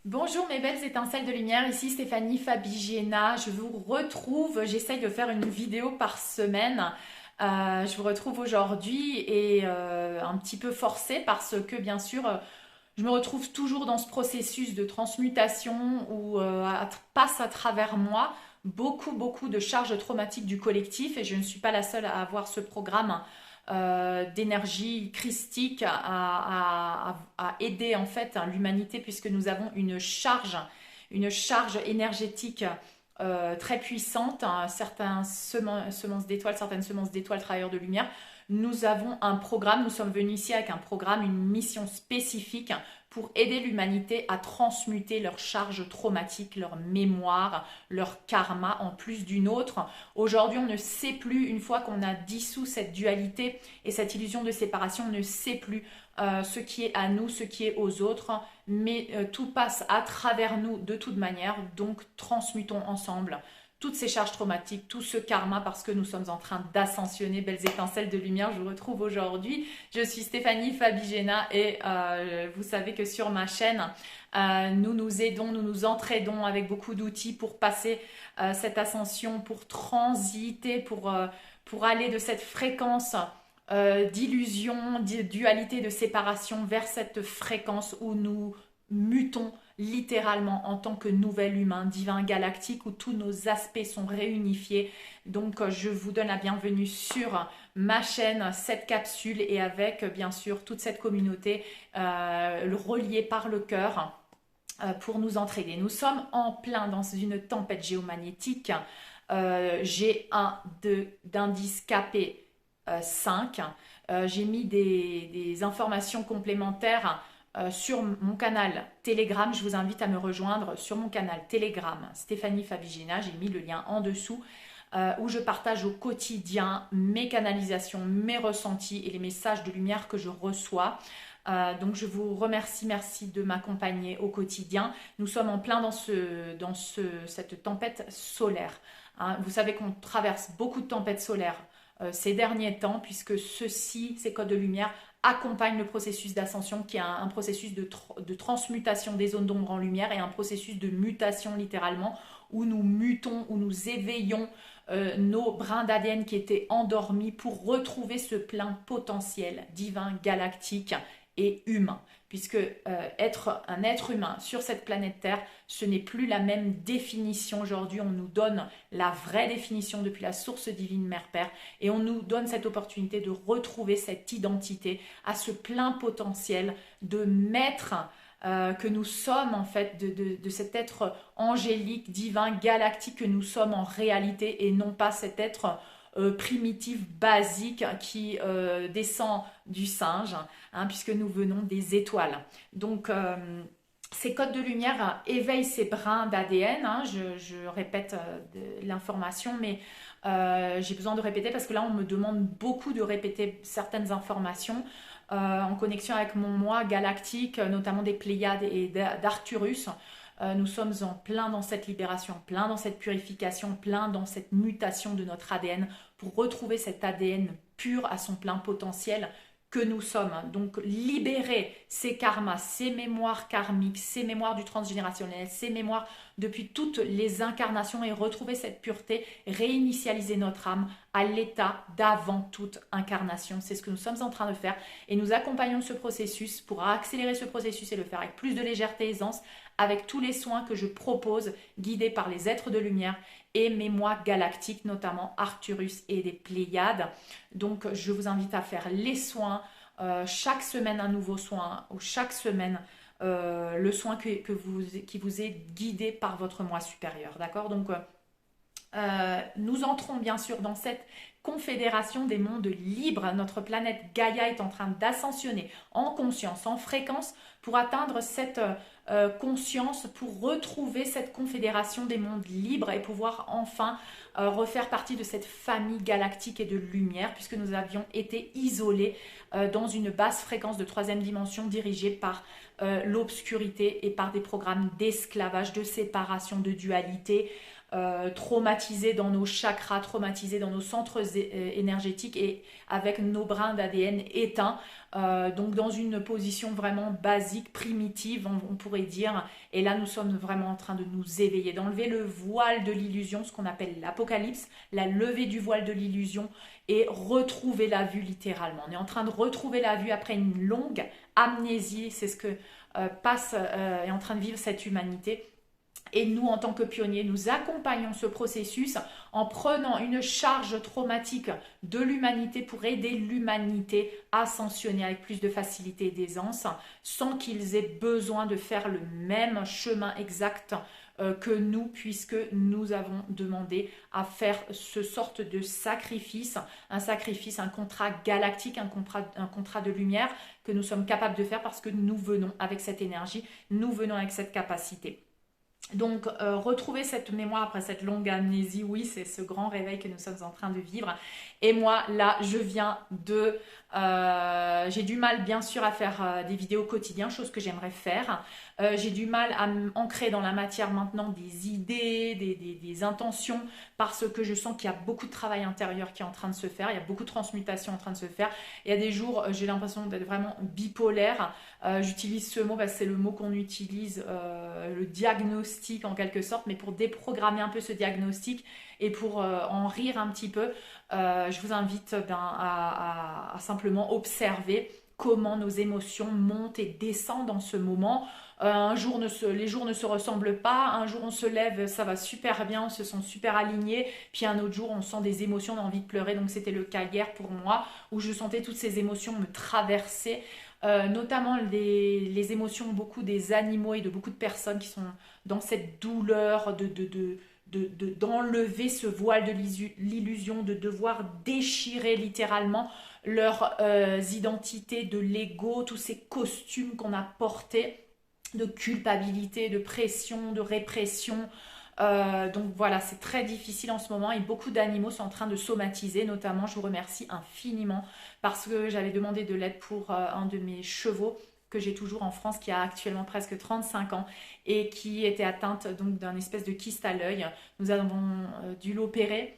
Bonjour mes belles étincelles de lumière, ici Stéphanie Fabigiena. Je vous retrouve, j'essaye de faire une vidéo par semaine. Je vous retrouve aujourd'hui et un petit peu forcée parce que bien sûr je me retrouve toujours dans ce processus de transmutation où passe à travers moi beaucoup de charges traumatiques du collectif et je ne suis pas la seule à avoir ce programme d'énergie christique à aider en fait l'humanité puisque nous avons une charge énergétique très puissante, hein, certaines semences d'étoiles travailleurs de lumière. Nous avons un programme, nous sommes venus ici avec un programme, une mission spécifique pour aider l'humanité à transmuter leur charge traumatique, leur mémoire, leur karma en plus d'une autre. Aujourd'hui, on ne sait plus, une fois qu'on a dissous cette dualité et cette illusion de séparation, on ne sait plus ce qui est à nous, ce qui est aux autres, mais tout passe à travers nous de toute manière, donc transmutons ensemble toutes ces charges traumatiques, tout ce karma, parce que nous sommes en train d'ascensionner. Belles étincelles de lumière, je vous retrouve aujourd'hui. Je suis Stéphanie Fabigiena et vous savez que sur ma chaîne, nous nous aidons, nous nous entraidons avec beaucoup d'outils pour passer cette ascension, pour transiter, pour aller de cette fréquence d'illusion, de dualité, de séparation vers cette fréquence où nous mutons littéralement en tant que nouvel humain divin galactique où tous nos aspects sont réunifiés. Donc je vous donne la bienvenue sur ma chaîne, cette capsule et avec bien sûr toute cette communauté reliée par le cœur pour nous entraider. Nous sommes en plein dans une tempête géomagnétique. J'ai un d'indice KP 5. J'ai mis des informations complémentaires sur mon canal Telegram. Je vous invite à me rejoindre sur mon canal Telegram Stéphanie Fabigiena. J'ai mis le lien en dessous où je partage au quotidien mes canalisations, mes ressentis et les messages de lumière que je reçois. Donc je vous remercie, merci de m'accompagner au quotidien. Nous sommes en plein cette tempête solaire. Hein. Vous savez qu'on traverse beaucoup de tempêtes solaires ces derniers temps, puisque ces codes de lumière, accompagnent le processus d'ascension, qui est un processus de transmutation des zones d'ombre en lumière et un processus de mutation littéralement, où nous mutons, où nous éveillons nos brins d'ADN qui étaient endormis pour retrouver ce plein potentiel divin, galactique et humain. Puisque être un être humain sur cette planète Terre, ce n'est plus la même définition. Aujourd'hui, on nous donne la vraie définition depuis la source divine Mère-Père et on nous donne cette opportunité de retrouver cette identité à ce plein potentiel de maître que nous sommes en fait, de cet être angélique, divin, galactique que nous sommes en réalité et non pas cet être primitif, basique qui descend du singe, hein, puisque nous venons des étoiles. Donc, ces codes de lumière éveillent ces brins d'ADN. Hein, je répète l'information, mais j'ai besoin de répéter parce que là, on me demande beaucoup de répéter certaines informations en connexion avec mon moi galactique, notamment des Pléiades et d'Arcturus. Nous sommes en plein dans cette libération, plein dans cette purification, plein dans cette mutation de notre ADN pour retrouver cet ADN pur à son plein potentiel que nous sommes. Donc libérer ces karmas, ces mémoires karmiques, ces mémoires du transgénérationnel, ces mémoires depuis toutes les incarnations et retrouver cette pureté, réinitialiser notre âme à l'état d'avant toute incarnation. C'est ce que nous sommes en train de faire et nous accompagnons ce processus pour accélérer ce processus et le faire avec plus de légèreté et aisance, avec tous les soins que je propose, guidés par les êtres de lumière et mes moi galactiques, notamment Arcturus et des Pléiades. Donc, je vous invite à faire les soins, chaque semaine un nouveau soin, ou chaque semaine le soin qui vous est guidé par votre moi supérieur. D'accord? Donc, nous entrons bien sûr dans cette confédération des mondes libres. Notre planète Gaïa est en train d'ascensionner en conscience, en fréquence, pour atteindre cette conscience, pour retrouver cette confédération des mondes libres et pouvoir enfin refaire partie de cette famille galactique et de lumière, puisque nous avions été isolés dans une basse fréquence de troisième dimension dirigée par l'obscurité et par des programmes d'esclavage, de séparation, de dualité, traumatisés dans nos chakras, traumatisés dans nos centres énergétiques et avec nos brins d'ADN éteints. Donc dans une position vraiment basique, primitive, on pourrait dire. Et là, nous sommes vraiment en train de nous éveiller, d'enlever le voile de l'illusion, ce qu'on appelle l'apocalypse, la levée du voile de l'illusion et retrouver la vue littéralement. On est en train de retrouver la vue après une longue amnésie. C'est ce que est en train de vivre cette humanité. Et nous, en tant que pionniers, nous accompagnons ce processus en prenant une charge traumatique de l'humanité pour aider l'humanité à ascensionner avec plus de facilité et d'aisance, sans qu'ils aient besoin de faire le même chemin exact que nous, puisque nous avons demandé à faire ce sorte de sacrifice, un contrat galactique, un contrat de lumière que nous sommes capables de faire parce que nous venons avec cette énergie, nous venons avec cette capacité. Donc, retrouver cette mémoire après cette longue amnésie, oui, c'est ce grand réveil que nous sommes en train de vivre. Et moi, là, j'ai du mal, bien sûr, à faire des vidéos quotidiennes, chose que j'aimerais faire. J'ai du mal à m'ancrer dans la matière maintenant des idées, des intentions, parce que je sens qu'il y a beaucoup de travail intérieur qui est en train de se faire, il y a beaucoup de transmutation en train de se faire. Il y a des jours, j'ai l'impression d'être vraiment bipolaire. J'utilise ce mot parce que c'est le mot qu'on utilise, le diagnostic en quelque sorte, mais pour déprogrammer un peu ce diagnostic et pour en rire un petit peu, je vous invite à simplement observer comment nos émotions montent et descendent en ce moment. Un jour, les jours ne se ressemblent pas. Un jour, on se lève, ça va super bien, on se sent super aligné. Puis un autre jour, on sent des émotions, on a envie de pleurer. Donc, c'était le cas hier pour moi, où je sentais toutes ces émotions me traverser. Notamment les émotions beaucoup des animaux et de beaucoup de personnes qui sont dans cette douleur d'enlever ce voile de l'illusion, de devoir déchirer littéralement leurs identités, de l'ego, tous ces costumes qu'on a portés, de culpabilité, de pression, de répression. Donc voilà, c'est très difficile en ce moment et beaucoup d'animaux sont en train de somatiser. Notamment, je vous remercie infiniment parce que j'avais demandé de l'aide pour un de mes chevaux que j'ai toujours en France, qui a actuellement presque 35 ans et qui était atteinte donc d'un espèce de kyste à l'œil. Nous avons dû l'opérer.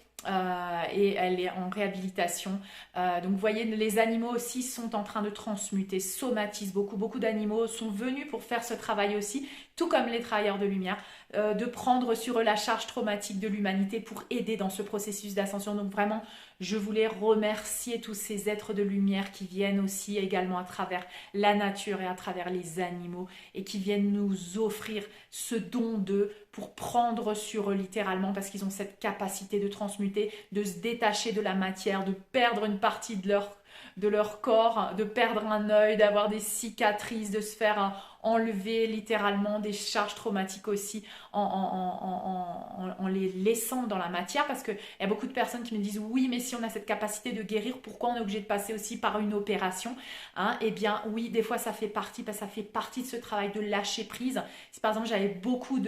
Et elle est en réhabilitation. Donc vous voyez, les animaux aussi sont en train de transmuter, somatisent beaucoup. Beaucoup d'animaux sont venus pour faire ce travail aussi, tout comme les travailleurs de lumière, de prendre sur eux la charge traumatique de l'humanité pour aider dans ce processus d'ascension. Donc vraiment, je voulais remercier tous ces êtres de lumière qui viennent aussi également à travers la nature et à travers les animaux et qui viennent nous offrir ce don d'eux pour prendre sur eux littéralement, parce qu'ils ont cette capacité de transmuter, de se détacher de la matière, de perdre une partie de leur corps, de perdre un œil, d'avoir des cicatrices, de se faire enlever littéralement des charges traumatiques aussi en les laissant dans la matière, parce qu'il y a beaucoup de personnes qui me disent oui, mais si on a cette capacité de guérir, pourquoi on est obligé de passer aussi par une opération, hein? Eh bien oui, des fois ça fait partie, parce que ça fait partie de ce travail de lâcher prise. Si par exemple j'avais beaucoup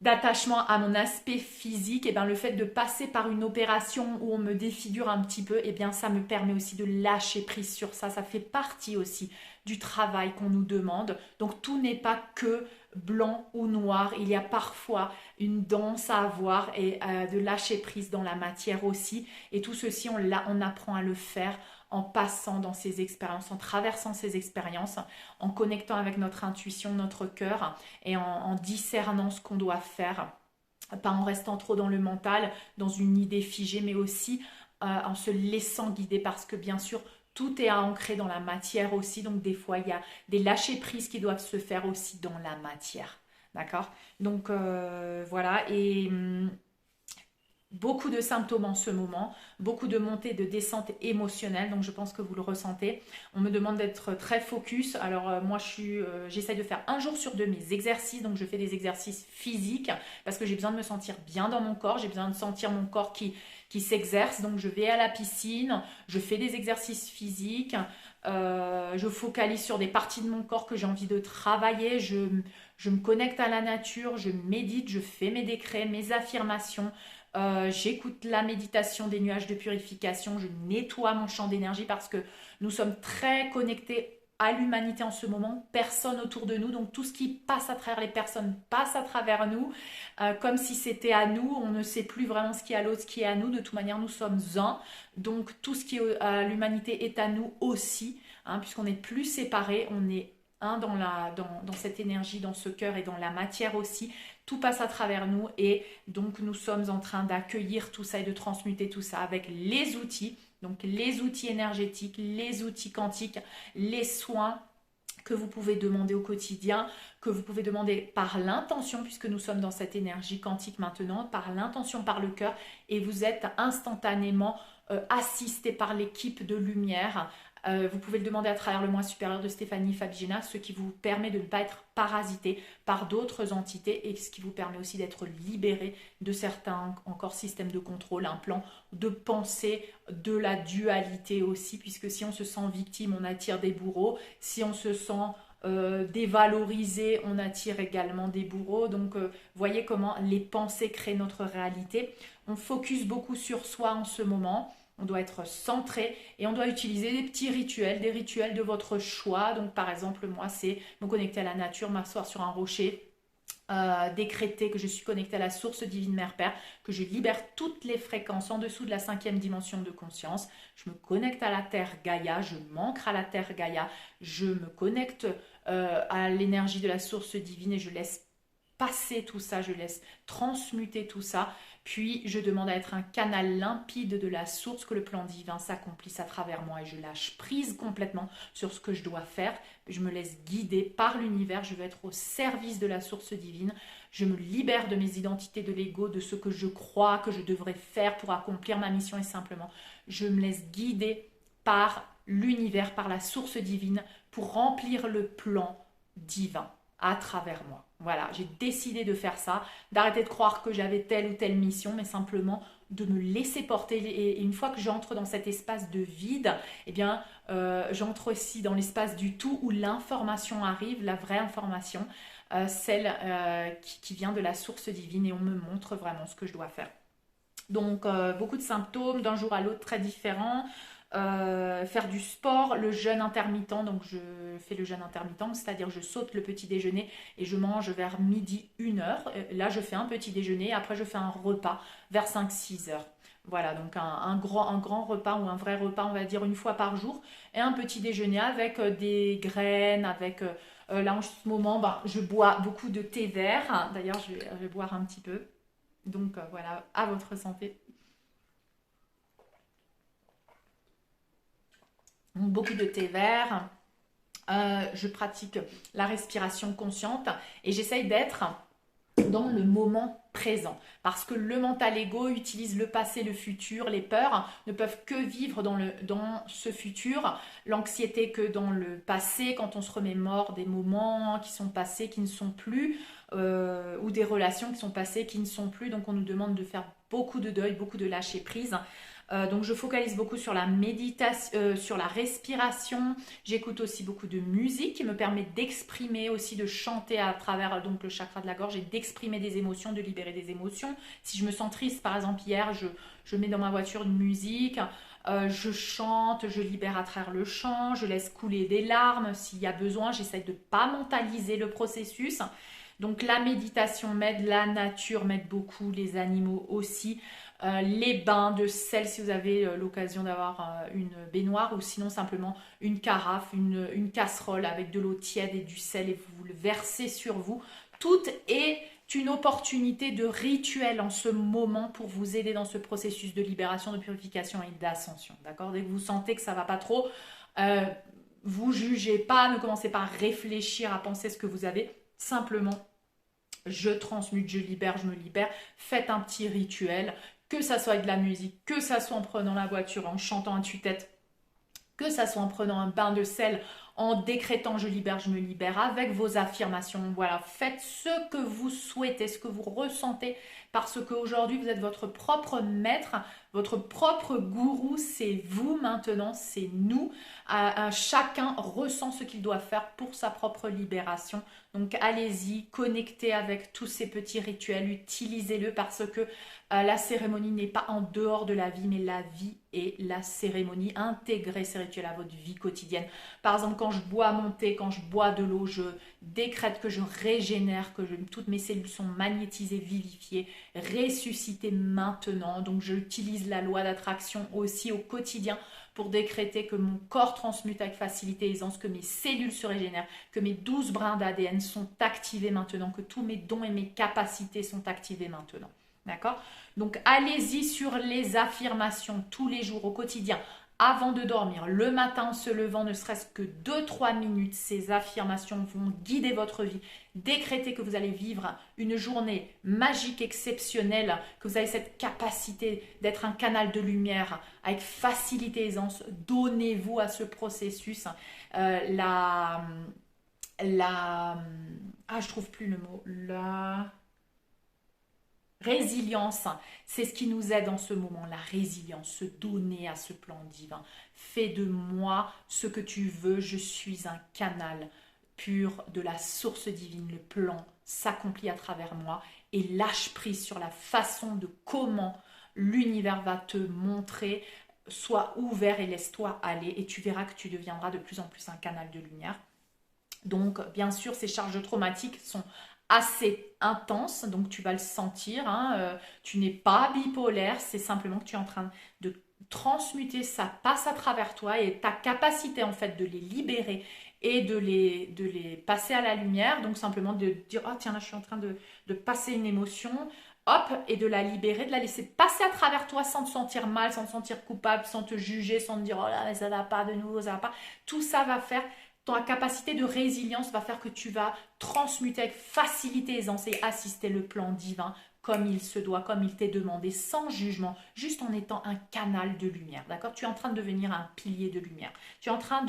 d'attachement à mon aspect physique, et bien le fait de passer par une opération où on me défigure un petit peu, et bien ça me permet aussi de lâcher prise sur ça. Ça fait partie aussi du travail qu'on nous demande. Donc tout n'est pas que blanc ou noir, il y a parfois une danse à avoir et de lâcher prise dans la matière aussi. Et tout ceci, on apprend à le faire en passant dans ces expériences, en traversant ces expériences, en connectant avec notre intuition, notre cœur et en discernant ce qu'on doit faire, pas en restant trop dans le mental, dans une idée figée, mais aussi en se laissant guider, parce que bien sûr, tout est à ancrer dans la matière aussi. Donc des fois, il y a des lâcher-prises qui doivent se faire aussi dans la matière. D'accord? Donc voilà, et beaucoup de symptômes en ce moment, beaucoup de montées, de descentes émotionnelles, donc je pense que vous le ressentez. On me demande d'être très focus. Alors moi j'essaye de faire un jour sur deux mes exercices, donc je fais des exercices physiques parce que j'ai besoin de me sentir bien dans mon corps, j'ai besoin de sentir mon corps qui s'exerce. Donc je vais à la piscine, je fais des exercices physiques, je focalise sur des parties de mon corps que j'ai envie de travailler, je me connecte à la nature, je médite, je fais mes décrets, mes affirmations. J'écoute la méditation des nuages de purification, je nettoie mon champ d'énergie parce que nous sommes très connectés à l'humanité en ce moment, personne autour de nous, donc tout ce qui passe à travers les personnes passe à travers nous, comme si c'était à nous, on ne sait plus vraiment ce qui est à l'autre, ce qui est à nous, de toute manière nous sommes un, donc tout ce qui est à l'humanité est à nous aussi, hein, puisqu'on n'est plus séparés, on est un dans cette énergie, dans ce cœur et dans la matière aussi, tout passe à travers nous et donc nous sommes en train d'accueillir tout ça et de transmuter tout ça avec les outils, donc les outils énergétiques, les outils quantiques, les soins que vous pouvez demander au quotidien, que vous pouvez demander par l'intention, puisque nous sommes dans cette énergie quantique maintenant, par l'intention, par le cœur, et vous êtes instantanément assisté par l'équipe de lumière. Vous pouvez le demander à travers le moi supérieur de Stéphanie Fabigena, ce qui vous permet de ne pas être parasité par d'autres entités et ce qui vous permet aussi d'être libéré de certains encore systèmes de contrôle, un plan de pensée, de la dualité aussi, puisque si on se sent victime, on attire des bourreaux, si on se sent dévalorisé, on attire également des bourreaux. Donc voyez comment les pensées créent notre réalité. On focus beaucoup sur soi en ce moment. On doit être centré et on doit utiliser des petits rituels, des rituels de votre choix. Donc par exemple, moi, c'est me connecter à la nature, m'asseoir sur un rocher, décréter que je suis connectée à la source divine Mère-Père, que je libère toutes les fréquences en dessous de la 5e dimension de conscience. Je me connecte à la Terre Gaïa, je m'ancre à la Terre Gaïa, je me connecte à l'énergie de la source divine et je laisse passer tout ça, je laisse transmuter tout ça. Puis je demande à être un canal limpide de la source, que le plan divin s'accomplisse à travers moi et je lâche prise complètement sur ce que je dois faire. Je me laisse guider par l'univers, je veux être au service de la source divine. Je me libère de mes identités de l'ego, de ce que je crois que je devrais faire pour accomplir ma mission et simplement je me laisse guider par l'univers, par la source divine pour remplir le plan divin à travers moi. Voilà, j'ai décidé de faire ça, d'arrêter de croire que j'avais telle ou telle mission, mais simplement de me laisser porter. Et une fois que j'entre dans cet espace de vide, eh bien, j'entre aussi dans l'espace du tout où l'information arrive, la vraie information, celle qui vient de la source divine et on me montre vraiment ce que je dois faire. Donc, beaucoup de symptômes d'un jour à l'autre très différents. Faire du sport, le jeûne intermittent, donc je fais le jeûne intermittent, c'est-à-dire je saute le petit déjeuner et je mange vers midi 1h. Là je fais un petit déjeuner, après je fais un repas vers 5-6 heures. Voilà, donc un grand repas ou un vrai repas, on va dire une fois par jour, et un petit déjeuner avec des graines, avec là en ce moment, je bois beaucoup de thé vert, d'ailleurs je vais boire un petit peu. Donc voilà, à votre santé. Beaucoup de thé vert, je pratique la respiration consciente et j'essaye d'être dans le moment présent parce que le mental ego utilise le passé, le futur, les peurs ne peuvent que vivre dans ce futur, l'anxiété que dans le passé, quand on se remémore des moments qui sont passés, qui ne sont plus, ou des relations qui sont passées, qui ne sont plus, donc on nous demande de faire beaucoup de deuil, beaucoup de lâcher prise. Donc je focalise beaucoup sur la méditation, sur la respiration. J'écoute aussi beaucoup de musique qui me permet d'exprimer aussi, de chanter à travers donc le chakra de la gorge et d'exprimer des émotions, de libérer des émotions. Si je me sens triste, par exemple hier, je mets dans ma voiture une musique, je chante, je libère à travers le chant, je laisse couler des larmes s'il y a besoin. J'essaie de ne pas mentaliser le processus. Donc la méditation m'aide, la nature m'aide beaucoup, les animaux aussi. Les bains de sel si vous avez l'occasion d'avoir une baignoire ou sinon simplement une carafe, une casserole avec de l'eau tiède et du sel et vous le versez sur vous. Tout est une opportunité de rituel en ce moment pour vous aider dans ce processus de libération, de purification et d'ascension. D'accord ? Dès que vous sentez que ça ne va pas trop, vous jugez pas, ne commencez pas à réfléchir, à penser ce que vous avez. Simplement, je transmute, je libère, je me libère. Faites un petit rituel. Que ça soit avec de la musique, que ça soit en prenant la voiture, en chantant à tue-tête, que ça soit en prenant un bain de sel, en décrétant je libère, je me libère, avec vos affirmations. Voilà, faites ce que vous souhaitez, ce que vous ressentez, parce qu'aujourd'hui vous êtes votre propre maître, Votre propre gourou, c'est vous maintenant, c'est nous. Chacun ressent ce qu'il doit faire pour sa propre libération. Donc allez-y, connectez avec tous ces petits rituels, utilisez-le parce que la cérémonie n'est pas en dehors de la vie, mais la vie et la cérémonie. Intégrez ces rituels à votre vie quotidienne. Par exemple, quand je bois mon thé, quand je bois de l'eau, je décrète que je régénère, que toutes mes cellules sont magnétisées, vivifiées, ressuscitées maintenant. Donc j'utilise la loi d'attraction aussi au quotidien pour décréter que mon corps transmute avec facilité et aisance, que mes cellules se régénèrent, que mes 12 brins d'ADN sont activés maintenant, que tous mes dons et mes capacités sont activés maintenant. D'accord? Donc allez-y sur les affirmations tous les jours au quotidien. Avant de dormir, le matin en se levant, ne serait-ce que 2-3 minutes, ces affirmations vont guider votre vie. Décrétez que vous allez vivre une journée magique, exceptionnelle, que vous avez cette capacité d'être un canal de lumière avec facilité et aisance. Donnez-vous à ce processus. Je trouve plus le mot. Résilience, c'est ce qui nous aide en ce moment, la résilience, se donner à ce plan divin. Fais de moi ce que tu veux, je suis un canal pur de la source divine. Le plan s'accomplit à travers moi et lâche prise sur la façon de comment l'univers va te montrer. Sois ouvert et laisse-toi aller et tu verras que tu deviendras de plus en plus un canal de lumière. Donc, bien sûr, ces charges traumatiques sont assez intenses, donc tu vas le sentir. Tu n'es pas bipolaire, c'est simplement que tu es en train de transmuter, ça passe à travers toi et ta capacité en fait de les libérer et de les passer à la lumière, donc simplement de dire « Oh tiens, là je suis en train de passer une émotion », hop, et de la libérer, de la laisser passer à travers toi sans te sentir mal, sans te sentir coupable, sans te juger, sans te dire « Oh là, ça va pas de nouveau, ça va pas ». Tout ça va faire... Ta capacité de résilience va faire que tu vas transmuter avec facilité et aisance et assister le plan divin comme il se doit, comme il t'est demandé, sans jugement, juste en étant un canal de lumière. D'accord? Tu es en train de devenir un pilier de lumière. Tu es en train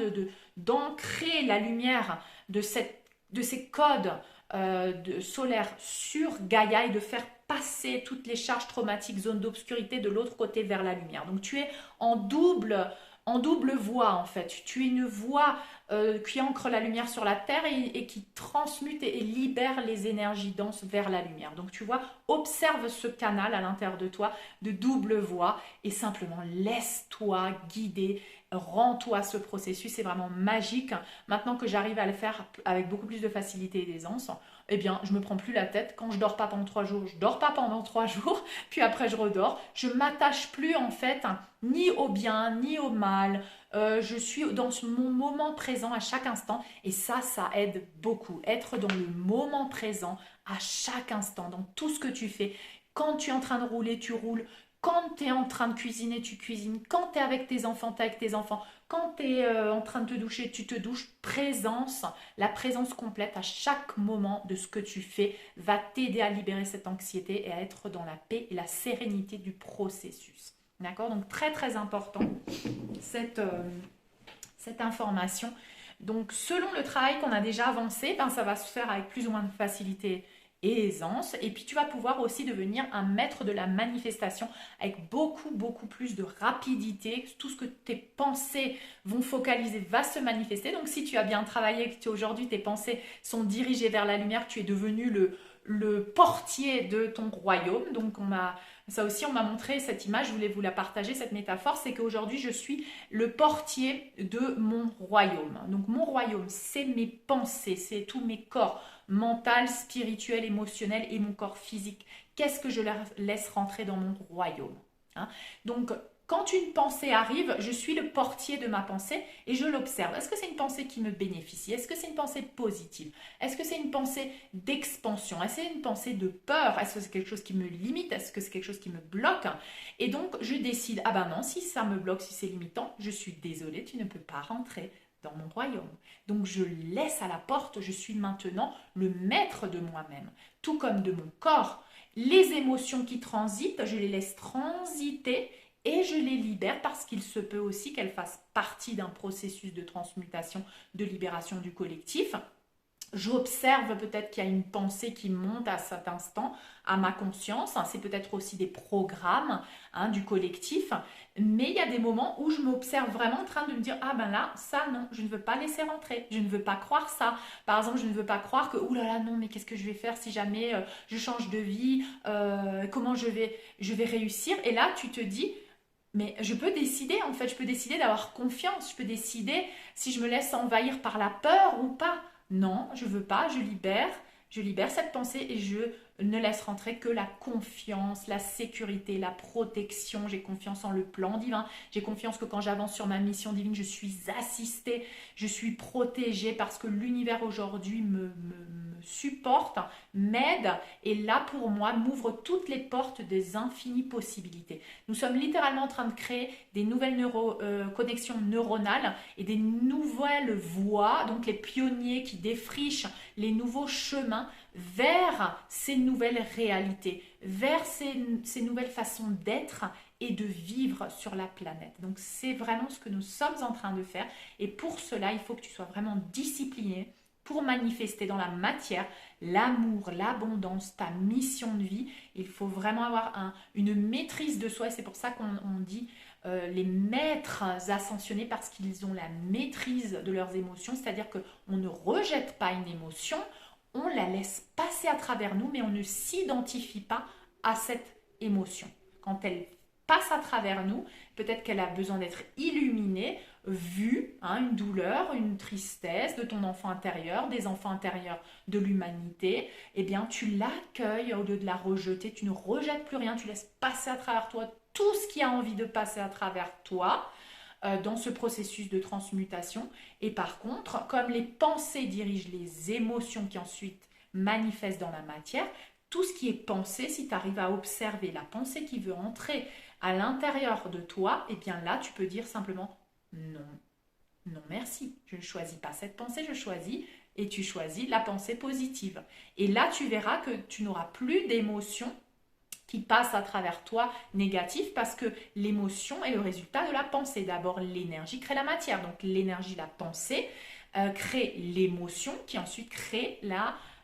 d'ancrer la lumière de ces codes solaires sur Gaïa et de faire passer toutes les charges traumatiques, zones d'obscurité de l'autre côté vers la lumière. Donc tu es en double voie en fait. Tu es une voie qui ancre la lumière sur la terre et qui transmute et libère les énergies denses vers la lumière. Donc tu vois, observe ce canal à l'intérieur de toi de double voie et simplement laisse-toi guider, rends-toi ce processus, c'est vraiment magique. Maintenant que j'arrive à le faire avec beaucoup plus de facilité et d'aisance, eh bien, je me prends plus la tête. Quand je dors pas pendant 3 jours, je dors pas pendant 3 jours, puis après je redors. Je m'attache plus en fait ni au bien ni au mal. Je suis dans mon moment présent à chaque instant et ça aide beaucoup. Être dans le moment présent à chaque instant, dans tout ce que tu fais. Quand tu es en train de rouler, tu roules. Quand tu es en train de cuisiner, tu cuisines. Quand tu es avec tes enfants, tu es avec tes enfants. Quand tu es en train de te doucher, tu te douches. Présence, la présence complète à chaque moment de ce que tu fais va t'aider à libérer cette anxiété et à être dans la paix et la sérénité du processus. D'accord? Donc très très important cette information. Donc selon le travail qu'on a déjà avancé, ça va se faire avec plus ou moins de facilité et aisance. Et puis tu vas pouvoir aussi devenir un maître de la manifestation avec beaucoup plus de rapidité. Tout ce que tes pensées vont focaliser va se manifester. Donc si tu as bien travaillé, que aujourd'hui tes pensées sont dirigées vers la lumière, tu es devenu le portier de ton royaume. Donc ça aussi, on m'a montré cette image, je voulais vous la partager, cette métaphore, c'est qu'aujourd'hui, je suis le portier de mon royaume. Donc, mon royaume, c'est mes pensées, c'est tous mes corps, mental, spirituel, émotionnel et mon corps physique. Qu'est-ce que je laisse rentrer dans mon royaume? Donc, quand une pensée arrive, je suis le portier de ma pensée et je l'observe. Est-ce que c'est une pensée qui me bénéficie? Est-ce que c'est une pensée positive? Est-ce que c'est une pensée d'expansion? Est-ce que c'est une pensée de peur? Est-ce que c'est quelque chose qui me limite? Est-ce que c'est quelque chose qui me bloque? Et donc, je décide, ah ben non, si ça me bloque, si c'est limitant, je suis désolée, tu ne peux pas rentrer dans mon royaume. Donc, je laisse à la porte, je suis maintenant le maître de moi-même, tout comme de mon corps. Les émotions qui transitent, je les laisse transiter et je les libère parce qu'il se peut aussi qu'elles fassent partie d'un processus de transmutation, de libération du collectif. J'observe peut-être qu'il y a une pensée qui monte à cet instant à ma conscience. C'est peut-être aussi des programmes du collectif. Mais il y a des moments où je m'observe vraiment en train de me dire, ah ben là, ça non, je ne veux pas laisser rentrer. Je ne veux pas croire ça. Par exemple, je ne veux pas croire que, oulala, non, mais qu'est-ce que je vais faire si jamais je change de vie, comment je vais réussir. Et là, tu te dis, mais je peux décider, en fait, je peux décider d'avoir confiance, je peux décider si je me laisse envahir par la peur ou pas. Non, je veux pas, je libère cette pensée et je ne laisse rentrer que la confiance, la sécurité, la protection. J'ai confiance en le plan divin. J'ai confiance que quand j'avance sur ma mission divine, je suis assistée, je suis protégée parce que l'univers aujourd'hui me supporte, m'aide et là pour moi m'ouvre toutes les portes des infinies possibilités. Nous sommes littéralement en train de créer des nouvelles connexions neuronales et des nouvelles voies, donc les pionniers qui défrichent les nouveaux chemins vers ces nouvelles réalités, vers ces nouvelles façons d'être et de vivre sur la planète. Donc c'est vraiment ce que nous sommes en train de faire et pour cela, il faut que tu sois vraiment discipliné pour manifester dans la matière l'amour, l'abondance, ta mission de vie. Il faut vraiment avoir une maîtrise de soi et c'est pour ça qu'on dit les maîtres ascensionnés parce qu'ils ont la maîtrise de leurs émotions, c'est-à-dire qu'on ne rejette pas une émotion, on la laisse passer à travers nous, mais on ne s'identifie pas à cette émotion. Quand elle passe à travers nous, peut-être qu'elle a besoin d'être illuminée, vue, une douleur, une tristesse de ton enfant intérieur, des enfants intérieurs de l'humanité, eh bien tu l'accueilles au lieu de la rejeter, tu ne rejettes plus rien, tu laisses passer à travers toi tout ce qui a envie de passer à travers toi dans ce processus de transmutation. Et par contre, comme les pensées dirigent les émotions qui ensuite manifestent dans la matière, tout ce qui est pensé, si tu arrives à observer la pensée qui veut entrer à l'intérieur de toi, et bien là, tu peux dire simplement non, non merci, je ne choisis pas cette pensée, je choisis et tu choisis la pensée positive. Et là, tu verras que tu n'auras plus d'émotions qui passe à travers toi négatif parce que l'émotion est le résultat de la pensée. D'abord, l'énergie crée la matière. Donc, l'énergie, la pensée, crée l'émotion qui ensuite crée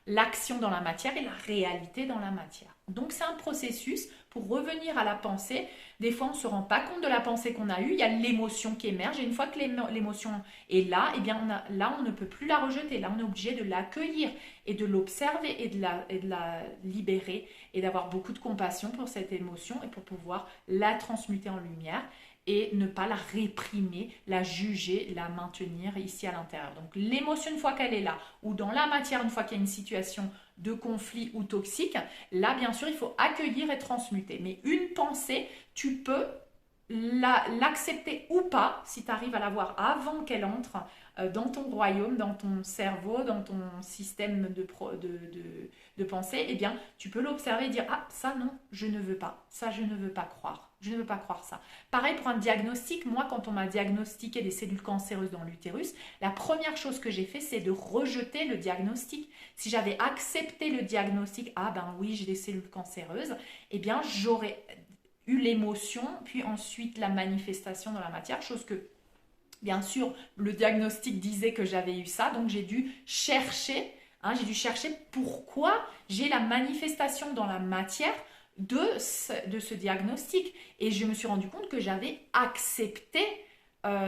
l'action dans la matière et la réalité dans la matière. Donc, c'est un processus pour revenir à la pensée. Des fois, on ne se rend pas compte de la pensée qu'on a eue. Il y a l'émotion qui émerge. Et une fois que l'émotion est là, eh bien, là, on ne peut plus la rejeter. Là, on est obligé de l'accueillir et de l'observer et de la libérer et d'avoir beaucoup de compassion pour cette émotion et pour pouvoir la transmuter en lumière et ne pas la réprimer, la juger, la maintenir ici à l'intérieur. Donc l'émotion une fois qu'elle est là, ou dans la matière une fois qu'il y a une situation de conflit ou toxique, là bien sûr il faut accueillir et transmuter. Mais une pensée, tu peux l'accepter ou pas si tu arrives à la voir avant qu'elle entre dans ton royaume, dans ton cerveau, dans ton système de pensée, eh bien, tu peux l'observer et dire, ah, ça non, je ne veux pas, ça je ne veux pas croire, je ne veux pas croire ça. Pareil pour un diagnostic, moi quand on m'a diagnostiqué des cellules cancéreuses dans l'utérus, la première chose que j'ai fait, c'est de rejeter le diagnostic. Si j'avais accepté le diagnostic, ah ben oui, j'ai des cellules cancéreuses, eh bien, j'aurais eu l'émotion, puis ensuite la manifestation dans la matière, chose que bien sûr, le diagnostic disait que j'avais eu ça, donc j'ai dû chercher, pourquoi j'ai la manifestation dans la matière de ce diagnostic. Et je me suis rendu compte que j'avais accepté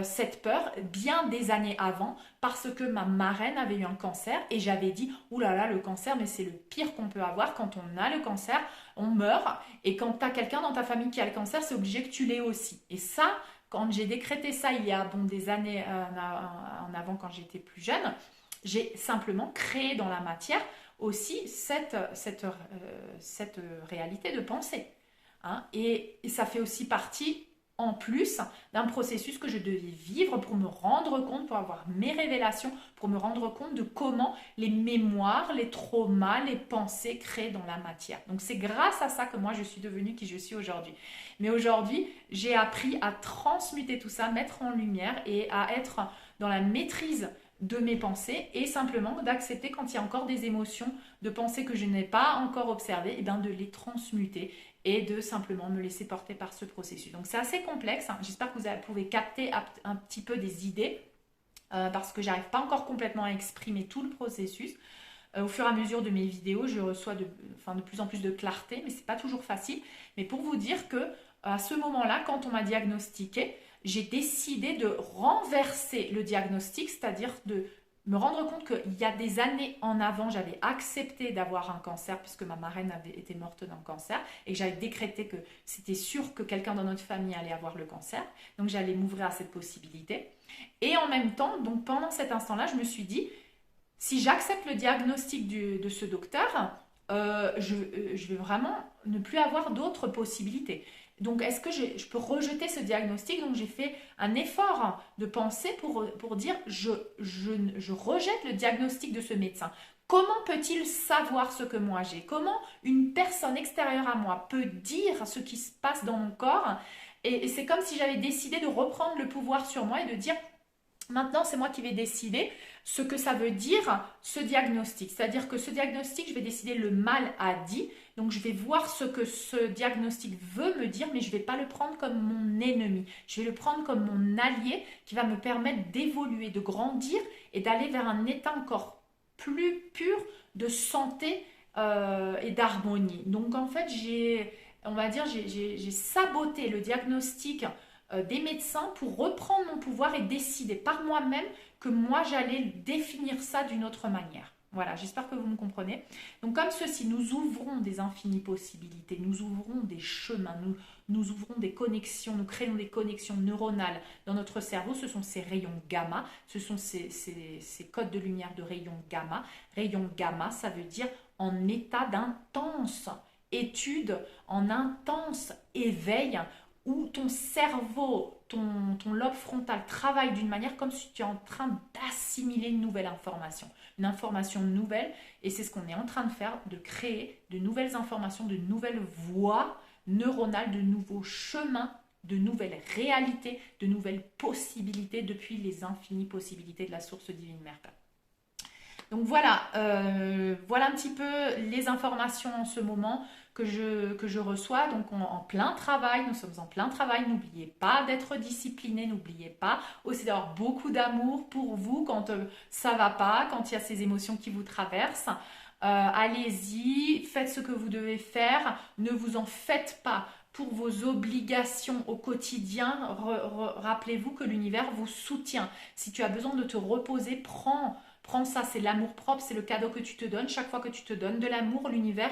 cette peur bien des années avant parce que ma marraine avait eu un cancer et j'avais dit ouh là là le cancer mais c'est le pire qu'on peut avoir quand on a le cancer on meurt et quand tu as quelqu'un dans ta famille qui a le cancer c'est obligé que tu l'aies aussi et ça quand j'ai décrété ça il y a des années en avant quand j'étais plus jeune j'ai simplement créé dans la matière aussi cette réalité de pensée et ça fait aussi partie en plus d'un processus que je devais vivre pour me rendre compte, pour avoir mes révélations, pour me rendre compte de comment les mémoires, les traumas, les pensées créent dans la matière. Donc c'est grâce à ça que moi je suis devenue qui je suis aujourd'hui. Mais aujourd'hui, j'ai appris à transmuter tout ça, mettre en lumière et à être dans la maîtrise de mes pensées et simplement d'accepter quand il y a encore des émotions, de pensées que je n'ai pas encore observées, et bien de les transmuter et de simplement me laisser porter par ce processus. Donc c'est assez complexe, j'espère que vous pouvez capter un petit peu des idées. parce que j'arrive pas encore complètement à exprimer tout le processus. Au fur et à mesure de mes vidéos, je reçois de plus en plus de clarté, mais c'est pas toujours facile. Mais pour vous dire que à ce moment-là, quand on m'a diagnostiqué, j'ai décidé de renverser le diagnostic, c'est-à-dire de me rendre compte qu'il y a des années en avant, j'avais accepté d'avoir un cancer puisque ma marraine avait été morte d'un cancer et que j'avais décrété que c'était sûr que quelqu'un dans notre famille allait avoir le cancer. Donc j'allais m'ouvrir à cette possibilité. Et en même temps, donc pendant cet instant-là, je me suis dit, si j'accepte le diagnostic de ce docteur, je vais vraiment ne plus avoir d'autres possibilités. Donc, est-ce que je peux rejeter ce diagnostic? Donc, j'ai fait un effort de pensée pour dire je rejette le diagnostic de ce médecin. Comment peut-il savoir ce que moi j'ai? Comment une personne extérieure à moi peut dire ce qui se passe dans mon corps? Et c'est comme si j'avais décidé de reprendre le pouvoir sur moi et de dire maintenant, c'est moi qui vais décider ce que ça veut dire, ce diagnostic. C'est-à-dire que ce diagnostic, je vais décider le mal a dit. Donc, je vais voir ce que ce diagnostic veut me dire, mais je ne vais pas le prendre comme mon ennemi. Je vais le prendre comme mon allié qui va me permettre d'évoluer, de grandir et d'aller vers un état encore plus pur de santé et d'harmonie. Donc, en fait, j'ai saboté le diagnostic des médecins pour reprendre mon pouvoir et décider par moi-même que moi j'allais définir ça d'une autre manière. Voilà, j'espère que vous me comprenez. Donc comme ceci, nous ouvrons des infinies possibilités, nous ouvrons des chemins, nous ouvrons des connexions, nous créons des connexions neuronales dans notre cerveau. Ce sont ces rayons gamma, ce sont ces codes de lumière de rayons gamma. Rayons gamma, ça veut dire en état d'intense étude, en intense éveil, où ton cerveau, ton lobe frontal travaille d'une manière comme si tu es en train d'assimiler une nouvelle information nouvelle, et c'est ce qu'on est en train de faire, de créer de nouvelles informations, de nouvelles voies neuronales, de nouveaux chemins, de nouvelles réalités, de nouvelles possibilités depuis les infinies possibilités de la source divine Mère. Donc voilà, voilà un petit peu les informations en ce moment que je reçois. Donc en plein travail, nous sommes en plein travail. N'oubliez pas d'être discipliné, n'oubliez pas aussi d'avoir beaucoup d'amour pour vous quand ça va pas, quand il y a ces émotions qui vous traversent. Allez-y, faites ce que vous devez faire, ne vous en faites pas pour vos obligations au quotidien. Rappelez-vous que l'univers vous soutient. Si tu as besoin de te reposer, prends ça, c'est l'amour propre, c'est le cadeau que tu te donnes. Chaque fois que tu te donnes de l'amour, l'univers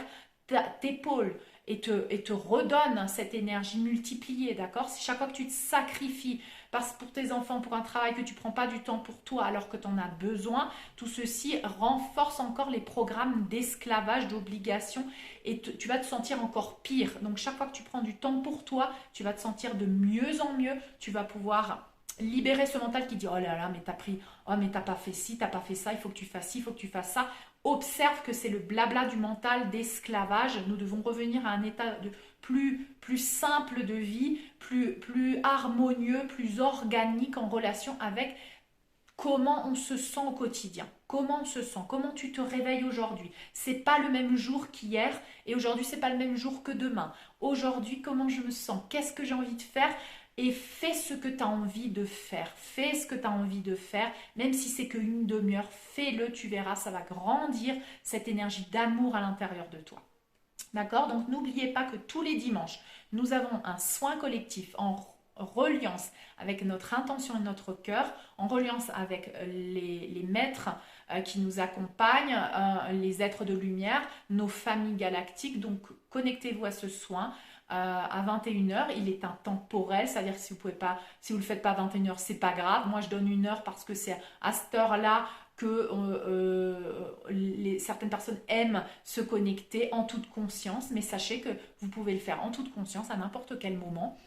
t'épaule et te redonne cette énergie multipliée, d'accord? Si chaque fois que tu te sacrifies pour tes enfants, pour un travail, que tu ne prends pas du temps pour toi alors que tu en as besoin, tout ceci renforce encore les programmes d'esclavage, d'obligation, et tu vas te sentir encore pire. Donc chaque fois que tu prends du temps pour toi, tu vas te sentir de mieux en mieux, tu vas pouvoir libérer ce mental qui dit oh là là, mais t'as pas fait ci, t'as pas fait ça, il faut que tu fasses ci, il faut que tu fasses ça. Observe que c'est le blabla du mental d'esclavage. Nous devons revenir à un état de plus simple de vie, plus harmonieux, plus organique en relation avec comment on se sent au quotidien. Comment on se sent, comment tu te réveilles aujourd'hui. C'est pas le même jour qu'hier et aujourd'hui c'est pas le même jour que demain. Aujourd'hui, comment je me sens, qu'est-ce que j'ai envie de faire? Et fais ce que tu as envie de faire. Fais ce que tu as envie de faire, même si c'est qu'une demi-heure, fais-le, tu verras, ça va grandir cette énergie d'amour à l'intérieur de toi. D'accord? Donc n'oubliez pas que tous les dimanches, nous avons un soin collectif en reliance avec notre intention et notre cœur, en reliance avec les maîtres qui nous accompagnent, les êtres de lumière, nos familles galactiques. Donc connectez-vous à ce soin. À 21h, il est intemporel, c'est-à-dire que si vous le faites pas à 21h, c'est pas grave. Moi, je donne 1 heure parce que c'est à cette heure-là que certaines personnes aiment se connecter en toute conscience, mais sachez que vous pouvez le faire en toute conscience à n'importe quel moment.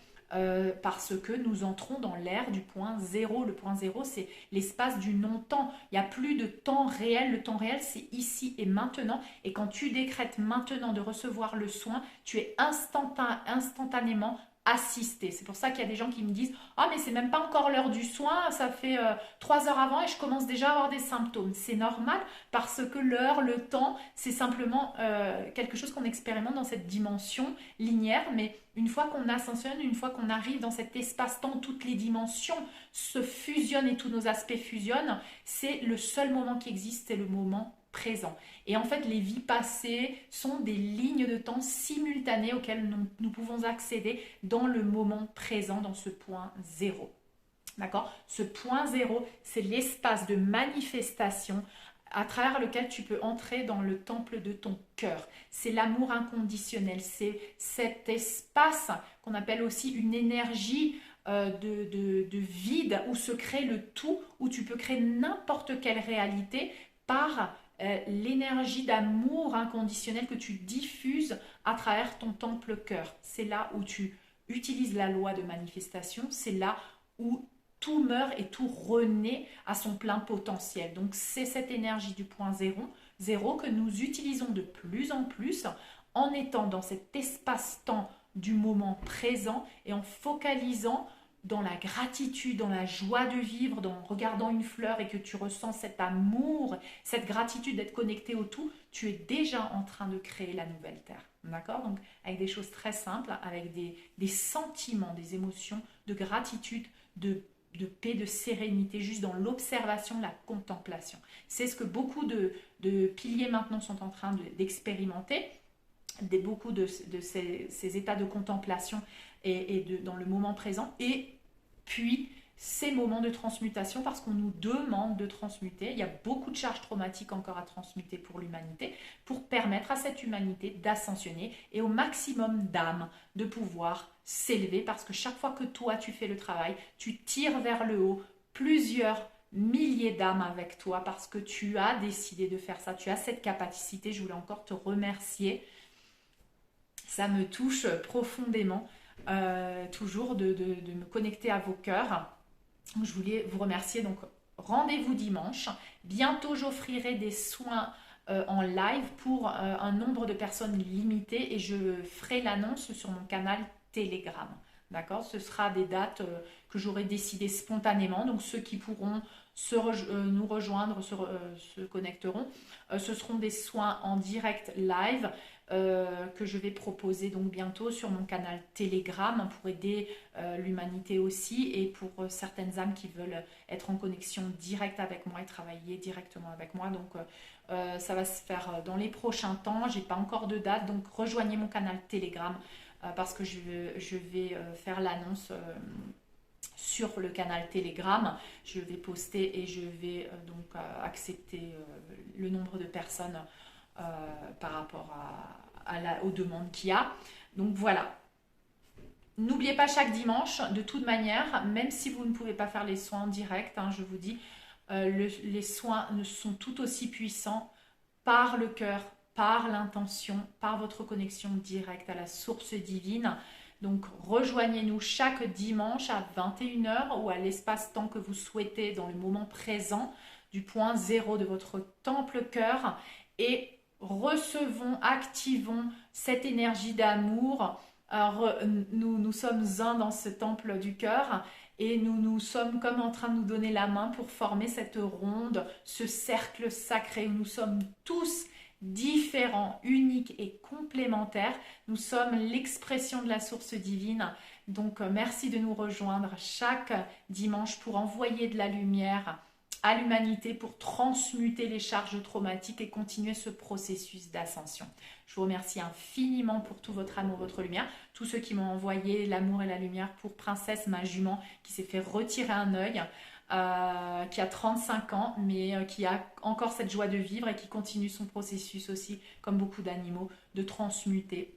Parce que nous entrons dans l'ère du point zéro. Le point zéro, c'est l'espace du non-temps. Il n'y a plus de temps réel. Le temps réel, c'est ici et maintenant. Et quand tu décrètes maintenant de recevoir le soin, tu es instantanément assister. C'est pour ça qu'il y a des gens qui me disent « Ah, mais c'est même pas encore l'heure du soin, ça fait 3 heures avant et je commence déjà à avoir des symptômes. » C'est normal parce que l'heure, le temps, c'est simplement quelque chose qu'on expérimente dans cette dimension linéaire. Mais une fois qu'on ascensionne, une fois qu'on arrive dans cet espace-temps, toutes les dimensions se fusionnent et tous nos aspects fusionnent, c'est le seul moment qui existe, c'est le moment présent. Et en fait, les vies passées sont des lignes de temps simultanées auxquelles nous pouvons accéder dans le moment présent, dans ce point zéro. D'accord? Ce point zéro, c'est l'espace de manifestation à travers lequel tu peux entrer dans le temple de ton cœur. C'est l'amour inconditionnel, c'est cet espace qu'on appelle aussi une énergie de vide où se crée le tout, où tu peux créer n'importe quelle réalité par l'énergie d'amour inconditionnel que tu diffuses à travers ton temple cœur. C'est là où tu utilises la loi de manifestation, c'est là où tout meurt et tout renaît à son plein potentiel. Donc c'est cette énergie du point zéro que nous utilisons de plus en plus en étant dans cet espace-temps du moment présent et en focalisant dans la gratitude, dans la joie de vivre, en regardant une fleur et que tu ressens cet amour, cette gratitude d'être connecté au tout, tu es déjà en train de créer la nouvelle terre. D'accord? Donc avec des choses très simples, avec des sentiments, des émotions de gratitude, de paix, de sérénité, juste dans l'observation, la contemplation. C'est ce que beaucoup de piliers maintenant sont en train d'expérimenter. Beaucoup de ces états de contemplation dans le moment présent, et puis ces moments de transmutation, parce qu'on nous demande de transmuter. Il y a beaucoup de charges traumatiques encore à transmuter pour l'humanité, pour permettre à cette humanité d'ascensionner et au maximum d'âmes de pouvoir s'élever, parce que chaque fois que toi tu fais le travail, tu tires vers le haut plusieurs milliers d'âmes avec toi, parce que tu as décidé de faire ça, tu as cette capacité. Je voulais encore te remercier. Ça me touche profondément, toujours de me connecter à vos cœurs. Je voulais vous remercier. Donc, rendez-vous dimanche. Bientôt, j'offrirai des soins en live pour un nombre de personnes limité, et je ferai l'annonce sur mon canal Telegram. D'accord? Ce sera des dates que j'aurai décidées spontanément. Donc, ceux qui pourront nous rejoindre se connecteront. Ce seront des soins en direct live que je vais proposer donc bientôt sur mon canal Telegram pour aider l'humanité aussi, et pour certaines âmes qui veulent être en connexion directe avec moi et travailler directement avec moi. Donc ça va se faire dans les prochains temps. J'ai pas encore de date, donc rejoignez mon canal Telegram parce que je vais faire l'annonce sur le canal Telegram. Je vais poster et je vais donc accepter le nombre de personnes par rapport aux demandes qu'il y a. Donc voilà. N'oubliez pas, chaque dimanche, de toute manière, même si vous ne pouvez pas faire les soins en direct, je vous dis, les soins sont tout aussi puissants par le cœur, par l'intention, par votre connexion directe à la source divine. Donc rejoignez-nous chaque dimanche à 21h ou à l'espace-temps que vous souhaitez dans le moment présent du point zéro de votre temple cœur, et recevons, activons cette énergie d'amour. Nous sommes un dans ce temple du cœur, et nous sommes comme en train de nous donner la main pour former cette ronde, ce cercle sacré où nous sommes tous différents, uniques et complémentaires. Nous sommes l'expression de la source divine. Donc merci de nous rejoindre chaque dimanche pour envoyer de la lumière à l'humanité, pour transmuter les charges traumatiques et continuer ce processus d'ascension. Je vous remercie infiniment pour tout votre amour, votre lumière. Tous ceux qui m'ont envoyé l'amour et la lumière pour Princesse, ma jument, qui s'est fait retirer un œil, qui a 35 ans, mais qui a encore cette joie de vivre et qui continue son processus aussi, comme beaucoup d'animaux, de transmuter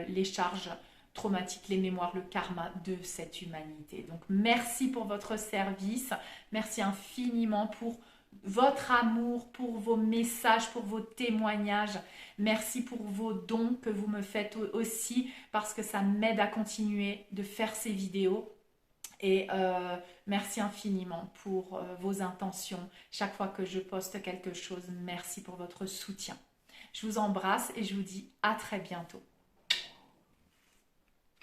les charges traumatiques, les mémoires, le karma de cette humanité. Donc merci pour votre service, merci infiniment pour votre amour, pour vos messages, pour vos témoignages. Merci pour vos dons que vous me faites aussi, parce que ça m'aide à continuer de faire ces vidéos. Et merci infiniment pour vos intentions. Chaque fois que je poste quelque chose, merci pour votre soutien. Je vous embrasse et je vous dis à très bientôt.